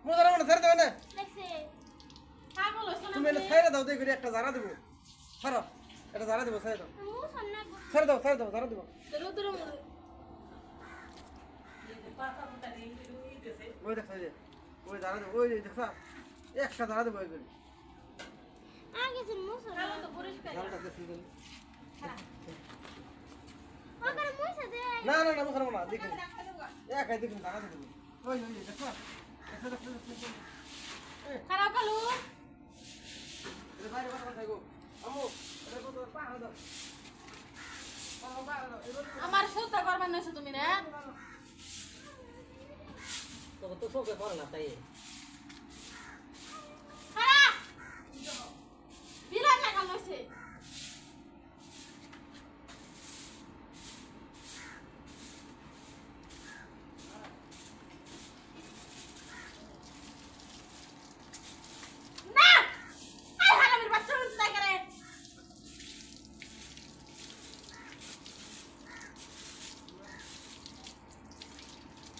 মোজারা মানে ছেড়ে দেবে না দেখছে পাগল হইছ না তুমি এটা ছেড়ে দাও দেখি একটা জারা দেবো ছাড়ো এটা জারা দেবো ছেড়ে দাও মুছ না ছেড়ে দাও জারা দেবো রুদ্র ওই দেখো ওই জারা দেবো ওই দেখছা একটা জারা দেবো একবার আগে যে মুছ না কালো তো পরিষ্কার জারাটা দেখছি ওখানে মুছ দে না না না মোজারা না দেখি একাই দেখি জারা দেবো ওই দেখছা খারাপ কালু এটা বাইরে কথা থাকো আমু এটা কত পাহাড় দাও পাহাড় দাও আমার সত্যা করবার নইছো তুমি না তো চোখে পড়ে না তাই খারাপ বিরাট লাগা লইছে না এই হারামির বাচ্চা উঠতে করে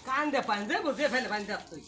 কান দে পান দে বুঝে ফেলে পান দে তুই